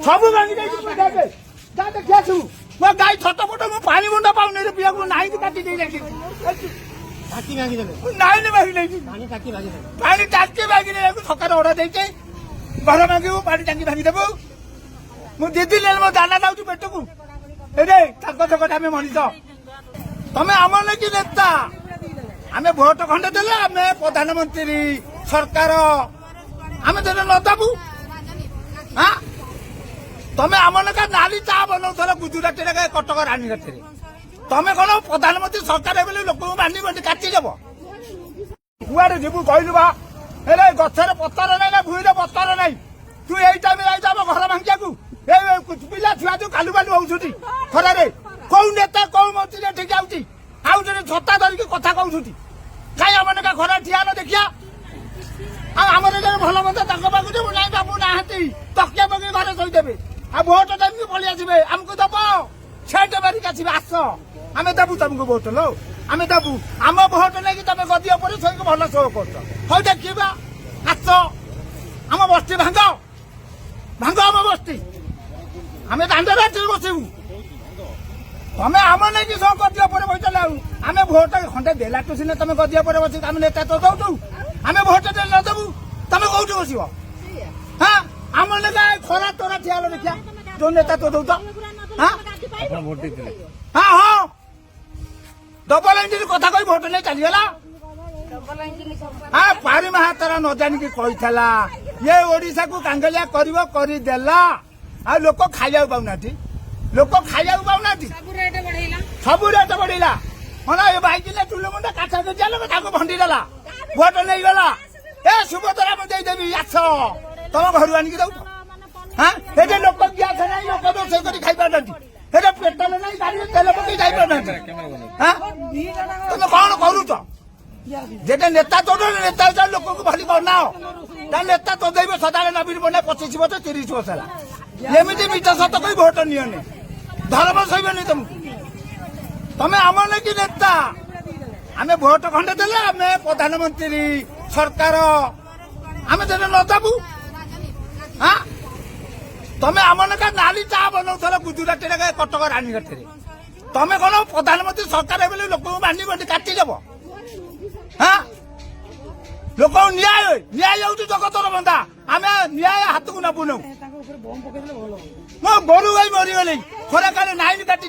ସବୁ ଭାଙ୍ଗି ଦେଇଛି ଦେଖେ ଯା ଦେଖି ଆସିବୁ ମୋ ଗାଈ ଛୋଟ ଫଟ ମୁଁ ପାଣି ମୁଣ୍ଡ ପାଉନି ରେ ପିଇବାକୁ ନାଇଁ କାଟି ଦେଇ ଯାଇକି ନାଇଁ ଭାଙ୍ଗି ଦେଇଛି ପାଣି ଟାଙ୍କି ଭାଙ୍ଗି ଦେବାକୁ ସକାଳେ ଅର୍ଡର ଦେଇଛି ଘର ଭାଙ୍ଗିବୁ ପାଣି ଟାଙ୍କି ଭାଙ୍ଗିଦେବୁ ମୁଁ 2 ଦିନ ମୋ ଦାନା ଯାଉଛି ପେଟକୁ ଏରେ ତାଙ୍କ ଚକଟା ଆମେ ମଣିଷ ତମେ ଆମର ନାକି ନେତା ଆମେ ଭୋଟ ଖଣ୍ଡେ ଦେଲେ ଆମେ ପ୍ରଧାନମନ୍ତ୍ରୀ ସରକାର ଆମେ ଦେଲେ ନ ଦେବୁ ତମେ ଆମ ଲେଖା ନାଲି ଚା ବନଉଥିଲ ଗୁଜୁରାଟରେ କଟକ ରାଣୀଘାଟରେ ତମେ କଣ ପ୍ରଧାନମନ୍ତ୍ରୀ ସରକାର ବୋଲି ଲୋକଙ୍କୁ ବାଣ୍ଡି ବାଣ୍ଡି କାଟିଦେବ କୁଆଡେ ଯିବୁ କହିଲୁ ବା ହେଲେ ଗଛରେ ପତର ନାହିଁ ନା ଭୂଇଁରେ ପତର ନାହିଁ ତୁ ଏଇ ଟାଇମରେ ଆଇଛୁ ଆମ ଘର ଭାଙ୍ଗିବାକୁ ପିଲା ଛୁଆ ଯୋଉ କାଲୁ ବାଲୁ ହଉଛନ୍ତି ଖରାରେ କୋଉ ନେତା କୋଉ ମନ୍ତ୍ରୀ ଏଠିକି ଯାଉଛି ଆଉ ଜଣେ ଛତା ଧରିକି କଥା କହୁଛନ୍ତି କାଇଁ ଆମ ଲେଖା ଖରା ଠିଆ ହେଲେ ଦେଖିଆ ଆଉ ଆମର ଜଣେ ଭଲ ମନ୍ଦ ତାଙ୍କ ପାଖକୁ ଯିବୁ ନାଇଁ ବାବୁ ନାହାନ୍ତି ତକିଆ ପକେଇ ଘରେ ଶୋଇଦେବେ ଆଉ ଭୋଟ ଟାଇମକୁ ପଳେଇ ଆସିବେ ଆମକୁ ଦବ ଛେଟ ମାରିକି ଆସିବେ ଆସ ଆମେ ଦେବୁ ତମକୁ ଭୋଟ लो ଆମେ ଦେବୁ ଆମ ଭୋଟ ନେଇକି ତମେ ଗଦି ଉପରେ ଶୋଇକି ଭଲ ଶୋ କରୁଛ ହଉ ଦେଖିବା ଆସ ଆମ ବସ୍ତି ଭାଙ୍ଗ ଆମ ବସ୍ତି ଆମେ ଦାଣ୍ଡରେ ବସିବୁ ତମେ ଆମ ନେଇକି ସହ ଗଦି ଉପରେ ବସିଲେ ଆଉ ଆମେ ଭୋଟ ଖଣ୍ଡେ ଦେଲାଠୁ ସିନା ତମେ ଗଦି ଉପରେ ବସିକି ଆମେ ନେତା ତ ଦଉଛୁ ଆମେ ଭୋଟ ଦେଲେ ନ ଦେବୁ ତମେ କୋଉଠି ବସିବ ହଁ ଆମର ଲେଖା ଖରା ତରା ଠିଆ ହେଲେ ଦେଖିଆ ଯୋଉ ନେତା ତ ଦଉଛ ହଁ ହଁ ଡବଲ ଇଞ୍ଜିନ କଥା କହି ଭୋଟ ନେଇ ଚାଲିଗଲା ପାରି ମାହାତାରା ନ ଜାଣିକି କହିଥିଲା ଇଏ ଓଡିଶାକୁ କାଙ୍ଗଲିଆ କରିବ କରିଦେଲା ଆଉ ଲୋକ ଖାଇବାକୁ ପାଉନାହାନ୍ତି ସବୁ ରେଟ ବଢେଇଲା ମାନେ ଏ ବାଇକିଲେ ଟୁଲୁ ମୁଣ୍ଡ କାଠ କେଜିଆ ଲୋକ ତାକୁ ଭଣ୍ଡି ଦେଲା ଭୋଟ ନେଇଗଲା ଏ ସୁଭଦ୍ରା ମୁଁ ଦେଇଦେବି ଆସ ତମ ଘରୁ ଆଣିକି ଦଉଛ ଏଠି ଲୋକ ଗ୍ୟାସ ନାହିଁ ଲୋକ ରୋଷେଇ କରି ଖାଇପାରୁନାହାନ୍ତି ଏଠି ପେଟ୍ରୋଲ ନାହିଁ ଗାଡିରେ ତେଲ ପକେଇ ଯାଇପାରୁନାହାନ୍ତି ତମେ କଣ କରୁଛ ଯେତେ ନେତା ତୋଡ ନେତା ଲୋକଙ୍କୁ ଭଲି ବନାଅ ତା ନେତା ତୋଦେଇବେ ସଦାବେଳେ ନବୀନ ପଟ୍ଟନାୟକ 25 ବର୍ଷ 30 ବର୍ଷ ହେଲା ଏମିତି ମିଛ ସତ କହି ଭୋଟ ନିଅନି ଧର୍ମ ସହିବନି ତମକୁ ତମେ ଆମର ନାକି ନେତା ଆମେ ଭୋଟ ଖଣ୍ଡେ ଦେଲେ ଆମେ ପ୍ରଧାନମନ୍ତ୍ରୀ ସରକାର ଆମେ ଦେଲେ ନ ଦେବୁ ତମେ ଆମ ଲେଖା ନାଲି ଚା ବନଉଥିଲ ଗୁଜୁରାଟରେ କଟକ ରାଣୀଘାଟରେ ତମେ କଣ ପ୍ରଧାନମନ୍ତ୍ରୀ ସରକାର ବୋଲି ଲୋକଙ୍କୁ ବାଣ୍ଡି ବାଣ୍ଡି କାଟିଦେବ ଲୋକଙ୍କୁ ନ୍ୟାୟ ହଉଛି ଜଗତର ବନ୍ଧା ଆମେ ନ୍ୟାୟ ହାତକୁ ନବୁନୁ ମୋ ଗୋରୁ ଗାଈ ମରିଗଲେ ଖରା କାଳେ ନାଇନ କାଟି